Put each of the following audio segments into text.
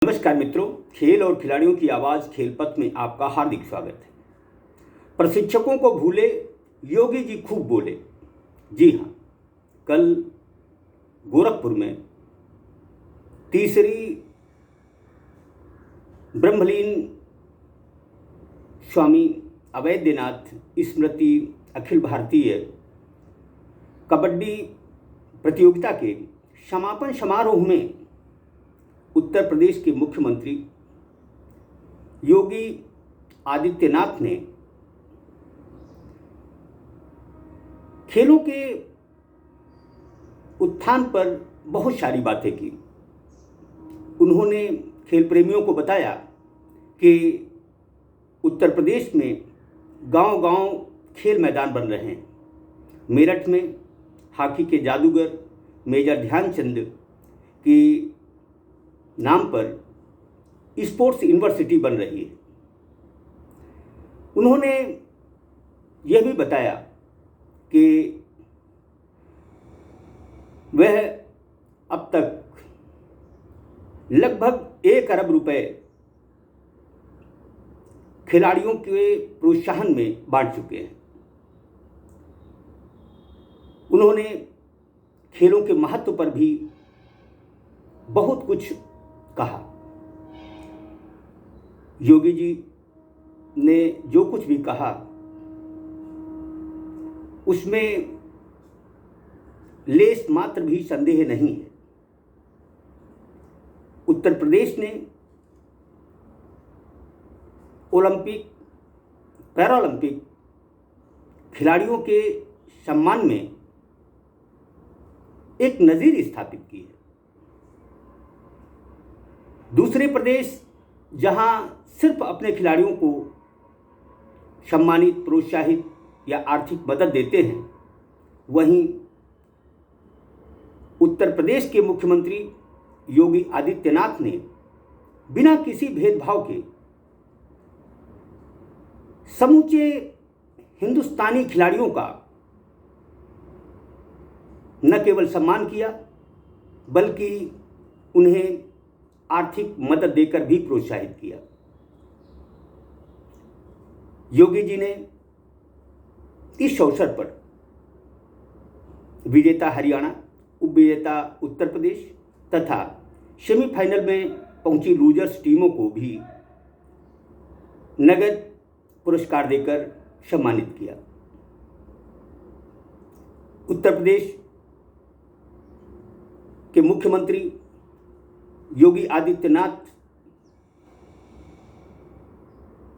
नमस्कार मित्रों, खेल और खिलाड़ियों की आवाज़ खेल पथ में आपका हार्दिक स्वागत है। प्रशिक्षकों को भूले योगी जी खूब बोले। जी हाँ, कल गोरखपुर में तीसरी ब्रह्मलीन स्वामी अवैधनाथ स्मृति अखिल भारतीय कबड्डी प्रतियोगिता के समापन समारोह में उत्तर प्रदेश के मुख्यमंत्री योगी आदित्यनाथ ने खेलों के उत्थान पर बहुत सारी बातें की। उन्होंने खेल प्रेमियों को बताया कि उत्तर प्रदेश में गांव-गांव खेल मैदान बन रहे हैं। मेरठ में हॉकी के जादूगर मेजर ध्यानचंद की नाम पर स्पोर्ट्स यूनिवर्सिटी बन रही है। उन्होंने यह भी बताया कि वह अब तक लगभग 1 अरब रुपए खिलाड़ियों के प्रोत्साहन में बांट चुके हैं। उन्होंने खेलों के महत्व पर भी बहुत कुछ कहा। योगी जी ने जो कुछ भी कहा उसमें लेस मात्र भी संदेह नहीं है। उत्तर प्रदेश ने ओलंपिक पैरालंपिक खिलाड़ियों के सम्मान में एक नज़ीर स्थापित की है। दूसरे प्रदेश जहां सिर्फ अपने खिलाड़ियों को सम्मानित, प्रोत्साहित या आर्थिक मदद देते हैं, वहीं उत्तर प्रदेश के मुख्यमंत्री योगी आदित्यनाथ ने बिना किसी भेदभाव के समूचे हिंदुस्तानी खिलाड़ियों का न केवल सम्मान किया बल्कि उन्हें आर्थिक मदद देकर भी प्रोत्साहित किया। योगी जी ने इस अवसर पर विजेता हरियाणा, उपविजेता उत्तर प्रदेश तथा सेमीफाइनल में पहुंची लूजर्स टीमों को भी नगद पुरस्कार देकर सम्मानित किया। उत्तर प्रदेश के मुख्यमंत्री योगी आदित्यनाथ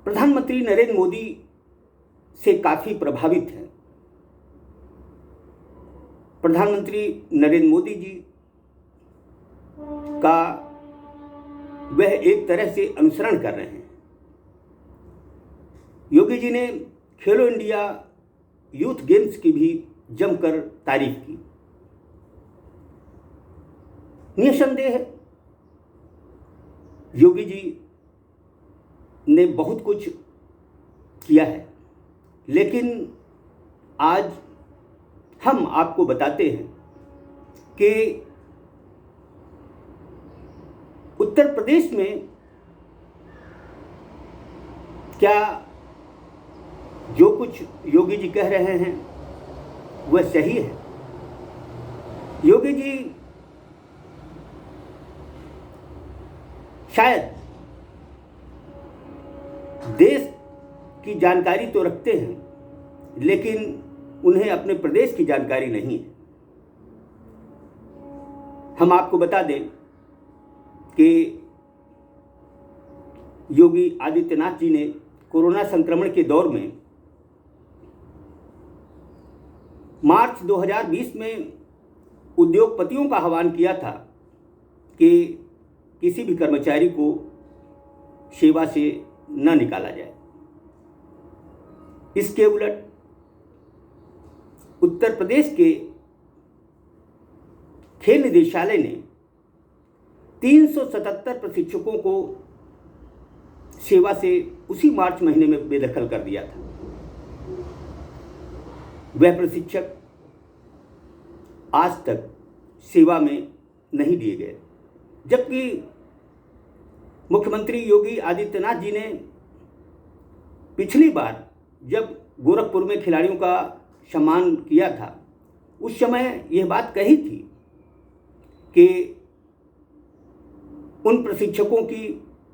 प्रधानमंत्री नरेंद्र मोदी से काफ़ी प्रभावित हैं। प्रधानमंत्री नरेंद्र मोदी जी का वह एक तरह से अनुसरण कर रहे हैं। योगी जी ने खेलो इंडिया यूथ गेम्स की भी जमकर तारीफ की। निसंदेह योगी जी ने बहुत कुछ किया है, लेकिन आज हम आपको बताते हैं कि उत्तर प्रदेश में क्या जो कुछ योगी जी कह रहे हैं वह सही है। योगी जी शायद देश की जानकारी तो रखते हैं, लेकिन उन्हें अपने प्रदेश की जानकारी नहीं है। हम आपको बता दें कि योगी आदित्यनाथ जी ने कोरोना संक्रमण के दौर में मार्च 2020 में उद्योगपतियों का आह्वान किया था कि किसी भी कर्मचारी को सेवा से न निकाला जाए। इसके उलट उत्तर प्रदेश के खेल निदेशालय ने 377 प्रशिक्षकों को सेवा से उसी मार्च महीने में बेदखल कर दिया था। वह प्रशिक्षक आज तक सेवा में नहीं दिए गए, जबकि मुख्यमंत्री योगी आदित्यनाथ जी ने पिछली बार जब गोरखपुर में खिलाड़ियों का सम्मान किया था, उस समय यह बात कही थी कि उन प्रशिक्षकों की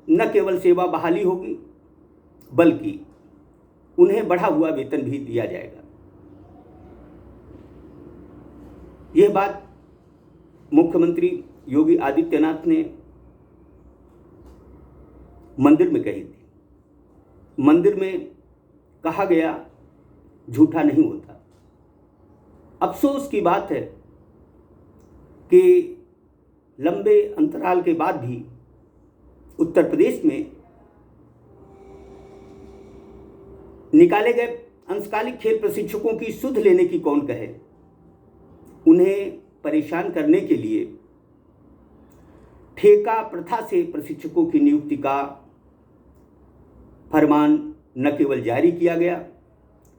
न केवल सेवा बहाली होगी, बल्कि उन्हें बढ़ा हुआ वेतन भी दिया जाएगा। यह बात मुख्यमंत्री योगी आदित्यनाथ ने मंदिर में कही थी। मंदिर में कहा गया झूठा नहीं होता। अफसोस की बात है कि लंबे अंतराल के बाद भी उत्तर प्रदेश में निकाले गए अंशकालिक खेल प्रशिक्षकों की सुध लेने की कौन कहे। उन्हें परेशान करने के लिए ठेका प्रथा से प्रशिक्षकों की नियुक्ति का फरमान न केवल जारी किया गया,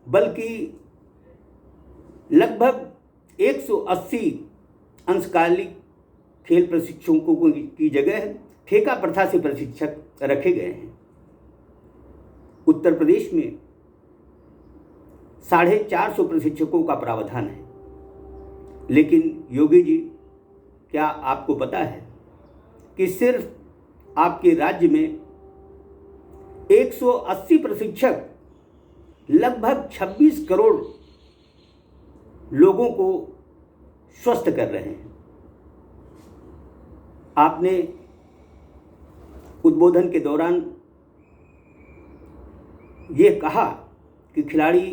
बल्कि लगभग 180 अंशकालिक खेल प्रशिक्षकों की जगह ठेका प्रथा से प्रशिक्षक रखे गए हैं। उत्तर प्रदेश में 450 प्रशिक्षकों का प्रावधान है, लेकिन योगी जी, क्या आपको पता है कि सिर्फ आपके राज्य में 180 प्रशिक्षक लगभग 26 करोड़ लोगों को स्वस्थ कर रहे हैं। आपने उद्बोधन के दौरान ये कहा कि खिलाड़ी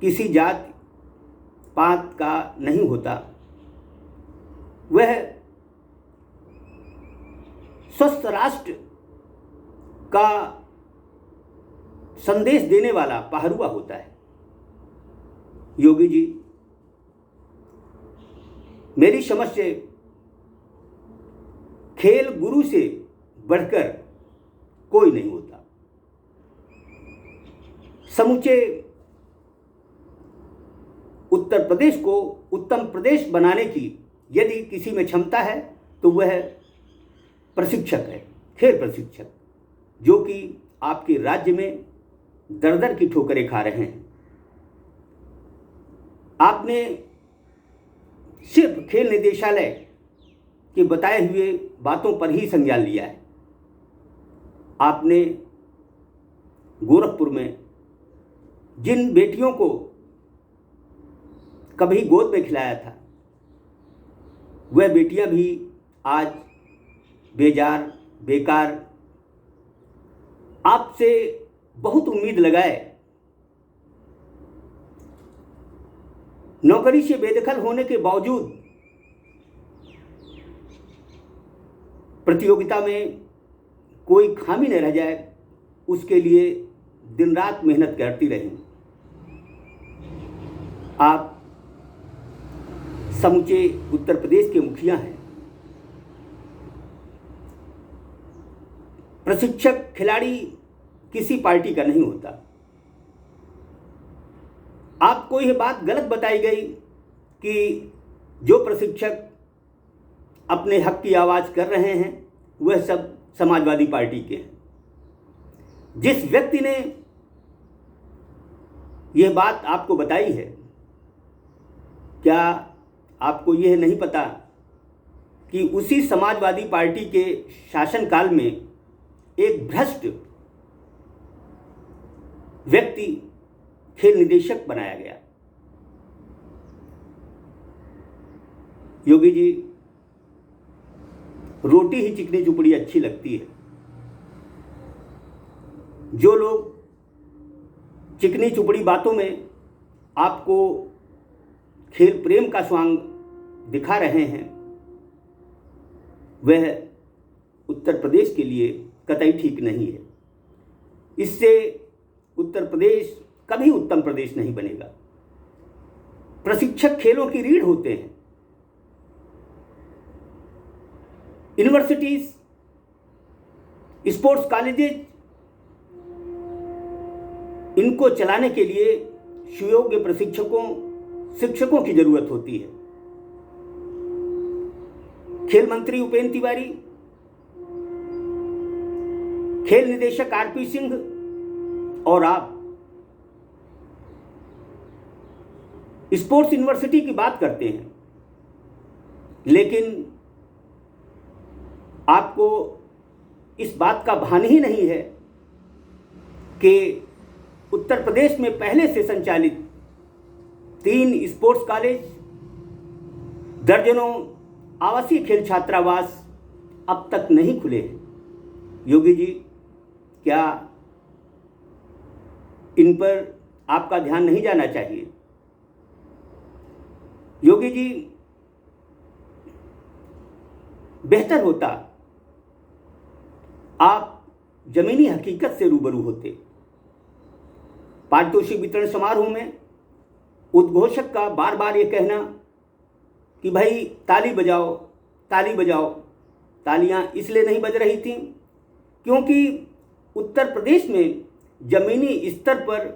किसी जात पात का नहीं होता, वह स्वस्थ राष्ट्र का संदेश देने वाला पहरुआ होता है। योगी जी, मेरी समझ से खेल गुरु से बढ़कर कोई नहीं होता। समूचे उत्तर प्रदेश को उत्तम प्रदेश बनाने की यदि किसी में क्षमता है तो वह प्रशिक्षक है, खेल प्रशिक्षक, जो कि आपके राज्य में दर दर की ठोकरें खा रहे हैं। आपने सिर्फ खेल निदेशालय के बताए हुए बातों पर ही संज्ञान लिया है। आपने गोरखपुर में जिन बेटियों को कभी गोद में खिलाया था, वह बेटियां भी आज बेजार बेकार आपसे बहुत उम्मीद लगाए नौकरी से बेदखल होने के बावजूद प्रतियोगिता में कोई खामी न रह जाए, उसके लिए दिन रात मेहनत करती रही। आप समूचे उत्तर प्रदेश के मुखिया हैं। प्रशिक्षक खिलाड़ी किसी पार्टी का नहीं होता। आपको यह बात गलत बताई गई कि जो प्रशिक्षक अपने हक की आवाज़ कर रहे हैं वह सब समाजवादी पार्टी के हैं। जिस व्यक्ति ने यह बात आपको बताई है, क्या आपको यह नहीं पता कि उसी समाजवादी पार्टी के शासनकाल में एक भ्रष्ट व्यक्ति खेल निदेशक बनाया गया? योगी जी, रोटी ही चिकनी चुपड़ी अच्छी लगती है। जो लोग चिकनी चुपड़ी बातों में आपको खेल प्रेम का स्वांग दिखा रहे हैं, वह उत्तर प्रदेश के लिए कतई ठीक नहीं है। इससे उत्तर प्रदेश कभी उत्तम प्रदेश नहीं बनेगा। प्रशिक्षक खेलों की रीढ़ होते हैं। यूनिवर्सिटीज, स्पोर्ट्स कॉलेजेस, इनको चलाने के लिए सुयोग्य प्रशिक्षकों, शिक्षकों की जरूरत होती है। खेल मंत्री उपेंद्र तिवारी खेल निदेशक आरपी सिंह और आप स्पोर्ट्स यूनिवर्सिटी की बात करते हैं, लेकिन आपको इस बात का भान ही नहीं है कि उत्तर प्रदेश में पहले से संचालित 3 स्पोर्ट्स कॉलेज, दर्जनों आवासीय खेल छात्रावास अब तक नहीं खुले हैं। योगी जी, क्या इन पर आपका ध्यान नहीं जाना चाहिए? योगी जी, बेहतर होता आप जमीनी हकीकत से रूबरू होते। पारितोषिक वितरण समारोह में उद्घोषक का बार बार ये कहना कि भाई ताली बजाओ, ताली बजाओ, तालियां इसलिए नहीं बज रही थीं क्योंकि उत्तर प्रदेश में जमीनी स्तर पर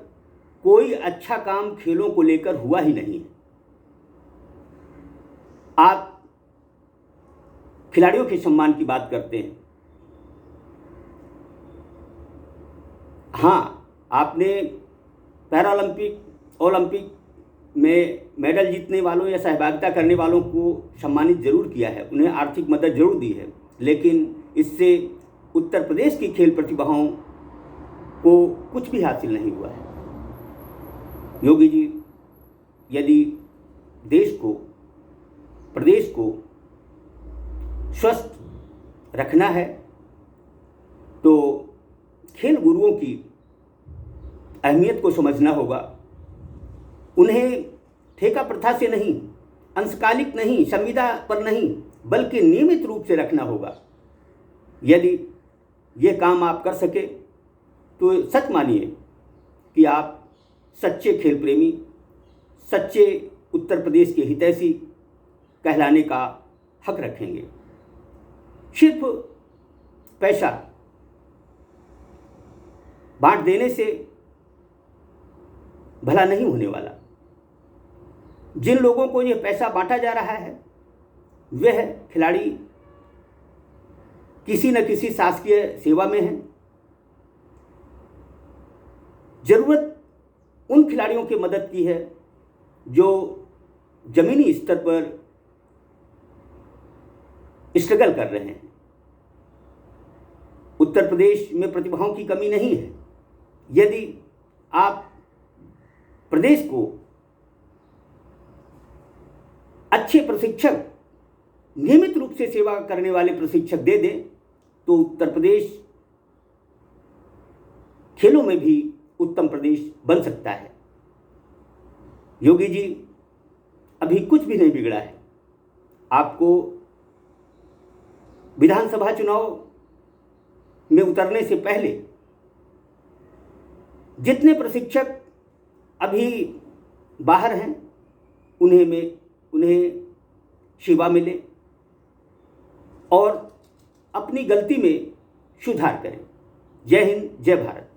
कोई अच्छा काम खेलों को लेकर हुआ ही नहीं है। आप खिलाड़ियों के सम्मान की बात करते हैं। हाँ, आपने पैरालंपिक, ओलंपिक में मेडल जीतने वालों या सहभागिता करने वालों को सम्मानित जरूर किया है, उन्हें आर्थिक मदद जरूर दी है, लेकिन इससे उत्तर प्रदेश की खेल प्रतिभाओं को कुछ भी हासिल नहीं हुआ है। योगी जी, यदि देश को, प्रदेश को स्वस्थ रखना है तो खेल गुरुओं की अहमियत को समझना होगा। उन्हें ठेका प्रथा से नहीं, अंशकालिक नहीं, संविदा पर नहीं, बल्कि नियमित रूप से रखना होगा। यदि ये काम आप कर सके तो सच मानिए कि आप सच्चे खेल प्रेमी, सच्चे उत्तर प्रदेश के हितैषी कहलाने का हक रखेंगे। सिर्फ पैसा बांट देने से भला नहीं होने वाला। जिन लोगों को ये पैसा बांटा जा रहा है वह खिलाड़ी किसी न किसी शासकीय सेवा में हैं। जरूरत उन खिलाड़ियों की मदद की है जो जमीनी स्तर पर स्ट्रगल कर रहे हैं। उत्तर प्रदेश में प्रतिभाओं की कमी नहीं है। यदि आप प्रदेश को अच्छे प्रशिक्षक, नियमित रूप से सेवा करने वाले प्रशिक्षक दे दें तो उत्तर प्रदेश खेलों में भी उत्तम प्रदेश बन सकता है। योगी जी, अभी कुछ भी नहीं बिगड़ा है। आपको विधानसभा चुनाव में उतरने से पहले जितने प्रशिक्षक अभी बाहर हैं उन्हें सेवा मिले और अपनी गलती में सुधार करें। जय हिंद, जय भारत।